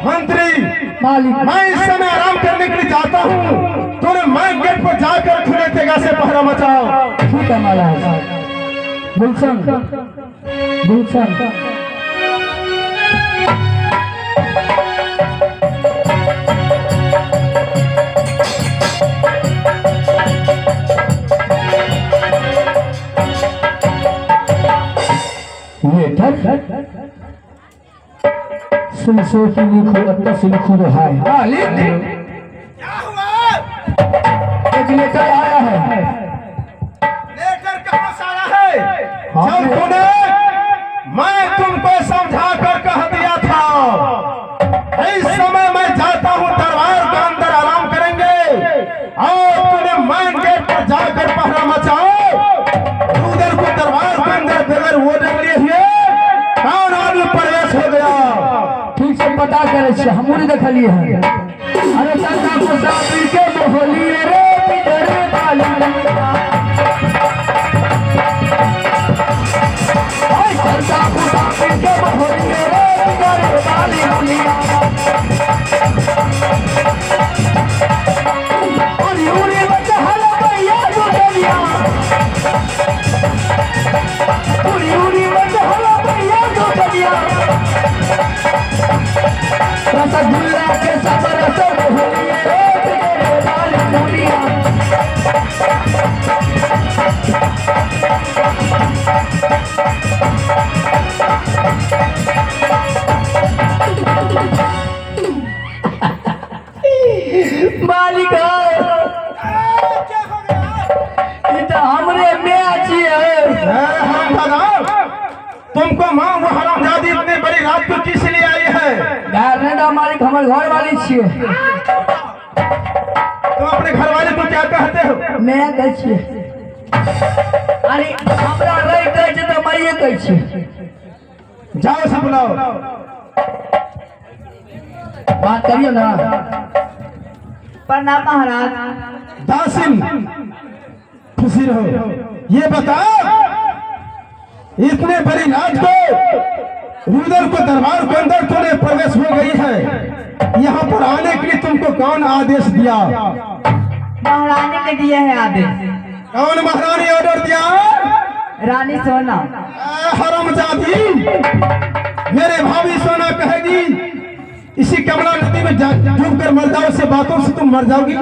मंत्री मालिक मैं इस समय आराम करने के लिए जाता हूँ, तूने मैं गेट पर जाकर खुले तेगा से पहरा मचाओ। ठीक है महाराज। गुलशन गुलशन सुनसो की लिखो अत्ता से लिखो रहा है। क्या हुआ? एक लेकर आया है। लेकर कहां से आया है? हाँ, जब तूने मैं तुमको समझा कर कह दिया था इस समय मैं जाता हूँ दरबार के अंदर आराम करेंगे, और तूने मैन गेट पर जाकर पहरा मचाओ। उधर को दरबार के अंदर बगैर वो लिए हुए कौन आदमी प्रवेश हो गया? ठीक से पता करे से हमूरी देखलिए हैं। अरे चंदा को साबिर के मोहली रे पिजरे वाली ओए चंदा को साबिर के मोहली रे पिजरे वाली और यूरी बच्चा हला भैया जो दुनिया पूरी यूरी बच्चा हला भैया जो दुनिया रसगुल्ला के सब रसम होलिए तेरे वाली दुनिया मालिक क्या हो गया? ये तो हमरे में अच्छी है। तुमको माँ वो हरामजादी इतने बड़ी रात को किस लिए आई है? घर में तो मालिक हमारे घर वाली छिए। तुम अपने घर वाले को क्या कहते हो? मैं कहै छिए। अरे हमरा रह कहै छै तो मैं कहै छिए। जाओ से बुलाओ। बात करियो ना। प्रणाम महाराज। दासिन खुशी रहो। ये बताओ इतने बड़ी रात को रुदल को दरबार के अंदर तूने प्रवेश हो गई है, यहाँ पर आने के लिए तुमको कौन आदेश दिया? महारानी ने दिया है आदेश। कौन महारानी ऑर्डर दिया? रानी सोना। हरामजादी, मेरे भाभी सोना कहेगी इसी कमला नदी में डूब कर मर जाओ, से बातों से तुम मर जाओगी।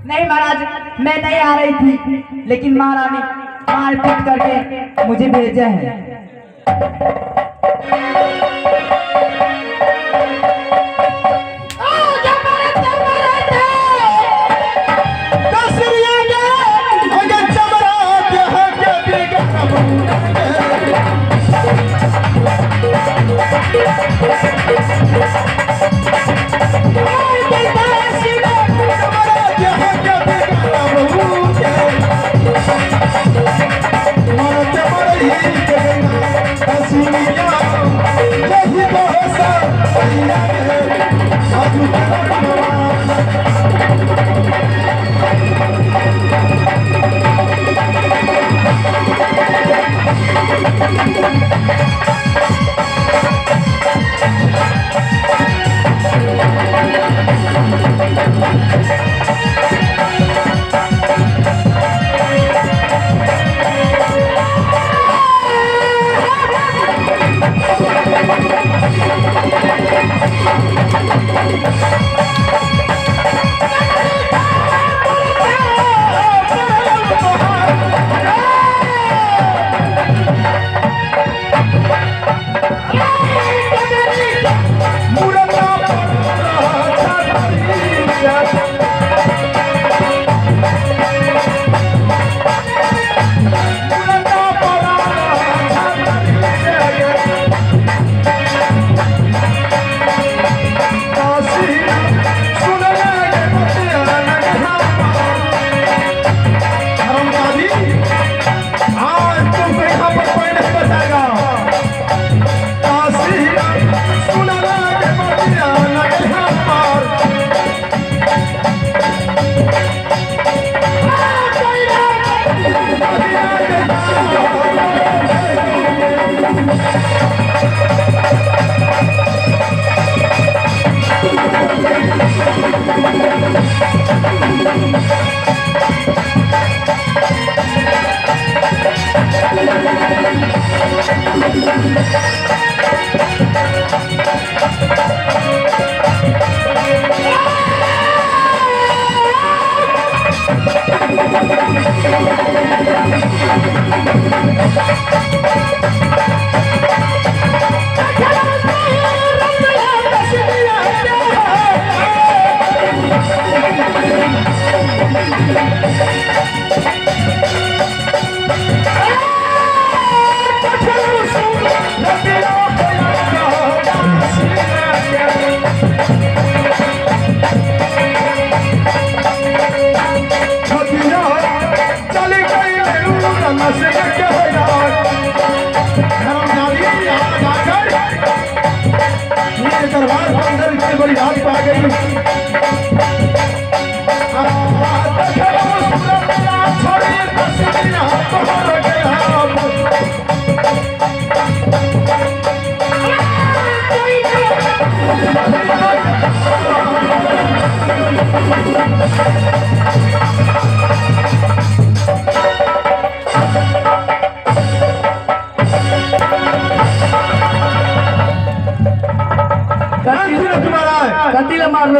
नहीं महाराज, मैं नहीं आ रही थी, लेकिन महारानी मारपीट करके मुझे भेजा है। Yeah. दरबार के अंदर इतनी बड़ी रात आ गई। कतिला मार लो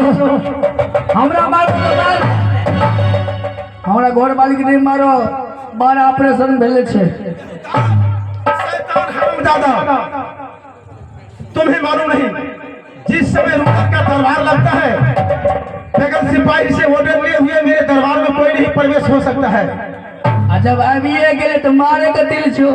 हमरा मार हमरा घर मालिक नहीं मारो 12 ऑपरेशन भेले छे। शैतान हरामजादा, तुम्हें मालूम नहीं जिस समय रुकन का दरबार लगता है बगैर सिपाही से ऑर्डर लिए हुए मेरे दरबार में कोई नहीं प्रवेश हो सकता है। जब अभी ये गेले तो मारे का दिल छो।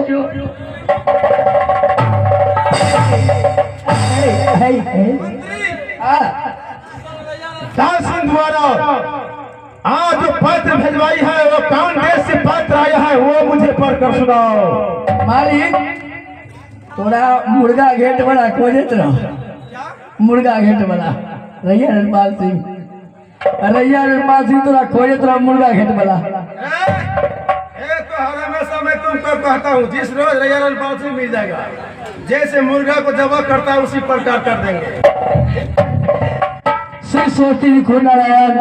दास सिंह द्वारा आज जो पत्र भेजवाई है वो कौन देश से पत्र आया है वो मुझे पढ़कर सुनाओ। मालिक थोड़ा मुर्गा घेट बड़ा खोजत रहो, मुर्गा घेट बड़ा रैया रनपाल सिंह थोड़ा खोजत रहो मुर्गा घेट बड़ा। तो हर हमेशा मैं तुमको कहता हूँ जिस रोज रैया रनपाल सिंह मिल जाएगा जैसे मुर्गा को जबा करता है उसी प्रकार कर देंगे। श्री सोती खुद नारायण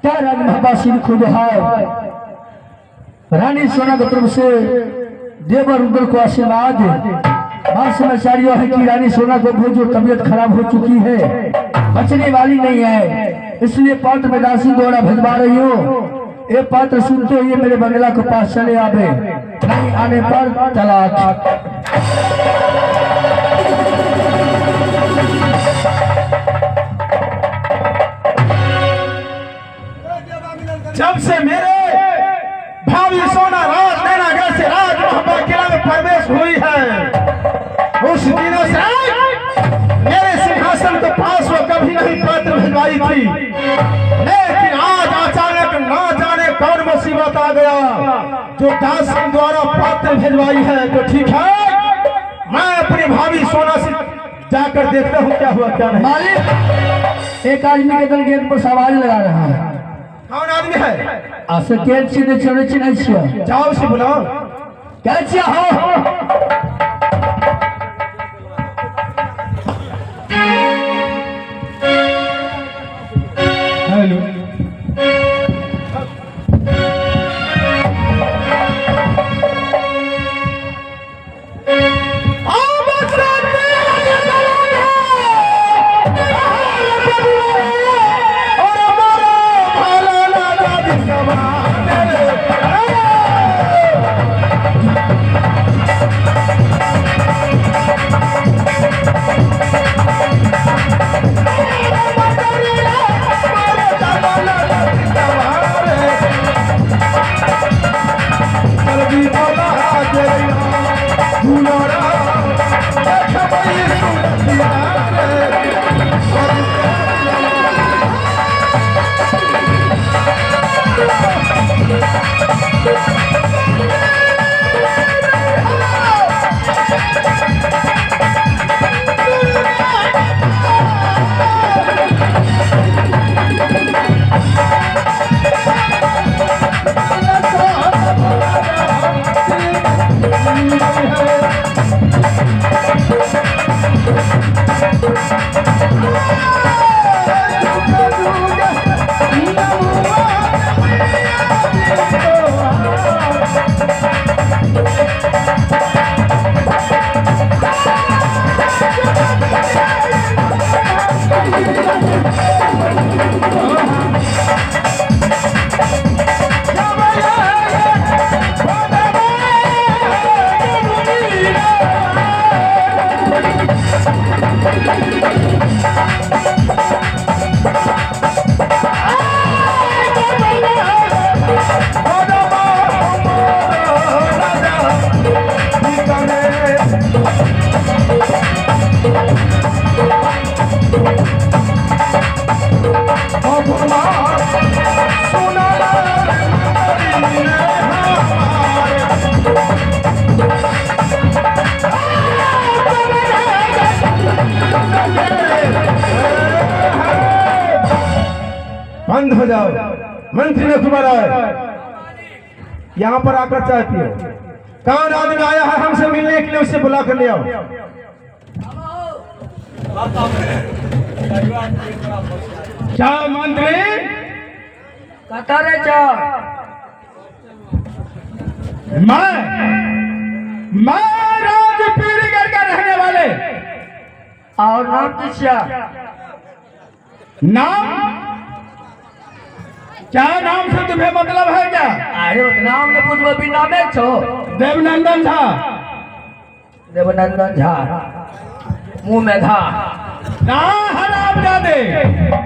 क्या रानी बाबा सिंह खुद है रानी सोना की तरफ से देवर रुद्र को आशीर्वाद। बात समाचारियों है कि रानी सोना को बहुत जो तबीयत खराब हो चुकी है, बचने वाली नहीं है, इसलिए पात्र में दासी द्वारा भिजवा रही हो। ये पात्र सुनते हुए मेरे बंगला के पास चले आवे, नहीं आने पर तलाक। जब से मेरे भाभी सोना राज नैनागढ़ से राज महबा किला में प्रवेश हुई है उस दिनों से मेरे सिंहासन के पास वो कभी नहीं पत्र भिजवाई थी, लेकिन आज अचानक ना जाने कौन मुसीबत आ गया जो दास सिंह द्वारा पत्र भिजवाई है। तो ठीक है मैं अपनी भाभी सोना से जाकर देखता हूँ क्या हुआ क्या नहीं। मालिक एक आदमी के दल गेट पर सवाल लगा रहा है। कौन आदमी है? आसे केट सीधे चले चिन्ह छिया। जाओ उसे बुलाओ। क्या छिया हो? हेलो मंत्री ने तुम्हारा यहाँ पर आकर चाय पियो। कौन आदमी आया है हमसे मिलने के लिए, उससे बुला कर ले आओ। क्या मंत्री? कतारे जा। मैं राजपीढ़ीगढ़ का रहने वाले। और नाम किसका? नाम क्या? नाम से तुम्हें मतलब है क्या? अरे नाम ने पूछो भी नामे छो। देवनंदन झा। देवनंदन झा मुंह में घा ना हराम जादे।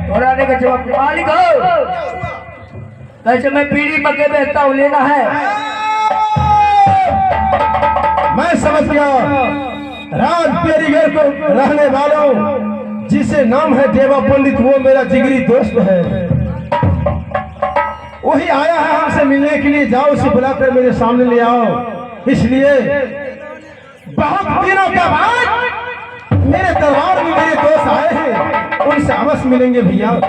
तोरा ने के जवाब मालिक हो। कैसे मैं पीढ़ी मके बेचता हूँ, लेना है? मैं समझ गया। राजपीढ़ीगढ़ को रहने वालों जिसे नाम है देवा पंडित, वो मेरा जिगरी दोस्त है। वही आया है हमसे मिलने के लिए। जाओ उसे बुलाकर मेरे सामने ले आओ। इसलिए बहुत दिनों के बाद मेरे दरबार में मेरे दोस्त आए हैं, उनसे अवश्य मिलेंगे भैया।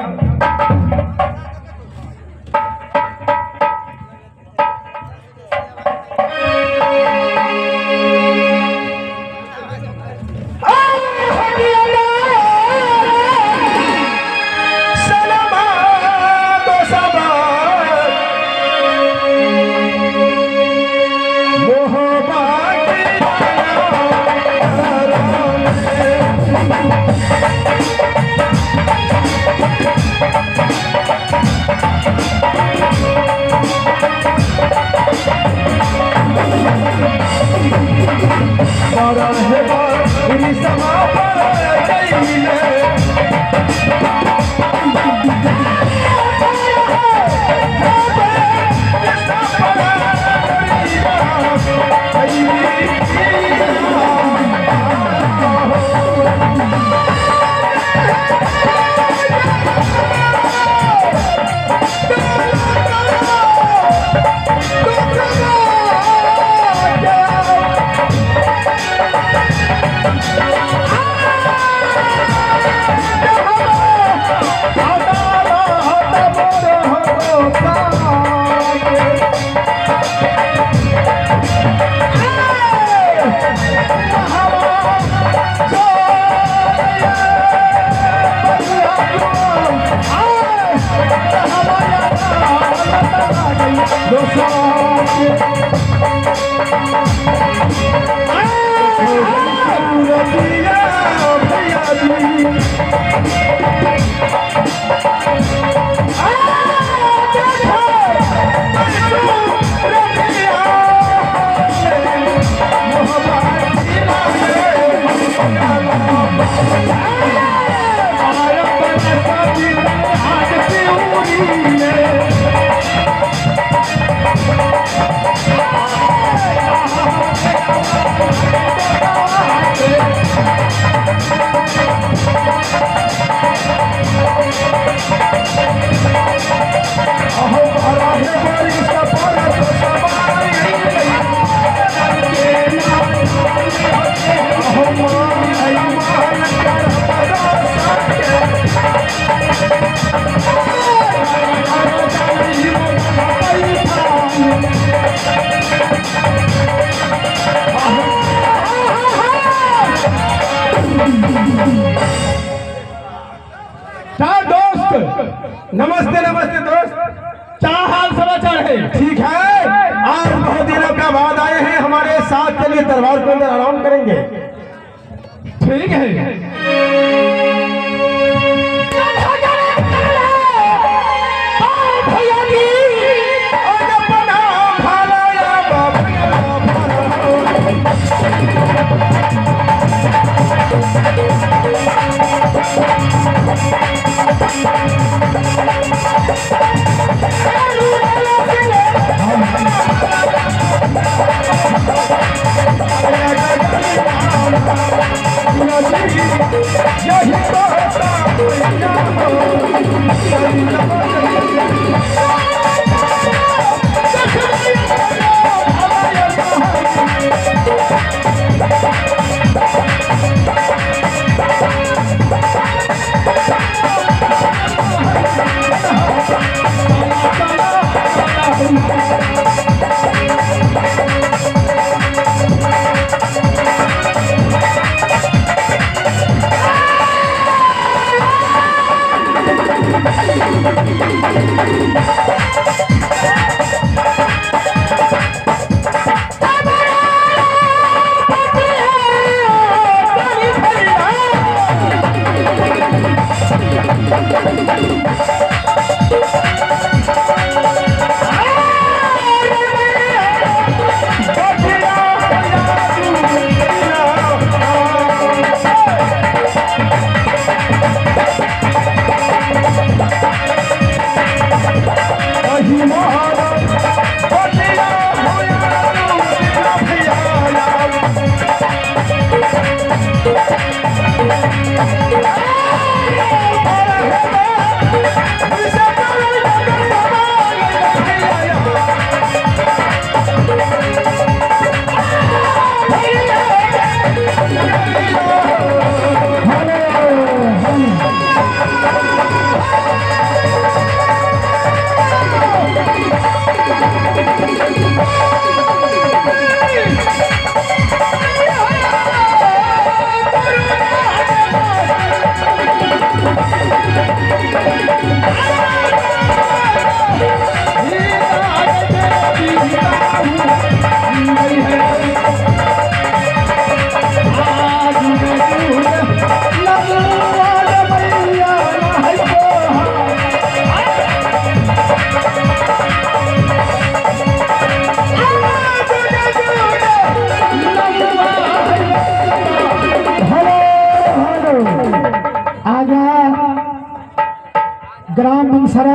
नमस्ते नमस्ते दोस्त, क्या हाल समाचार है? ठीक है। आज बहुत दिनों के बाद आए हैं हमारे साथ, चलिए दरबार के अंदर आराम करेंगे। ठीक है।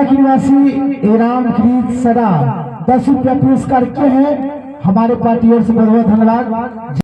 की निवासी रामकृत सदा 10 रुपया पुरस्कार के हैं। हमारे पार्टी ओर से बहुत बहुत धन्यवाद।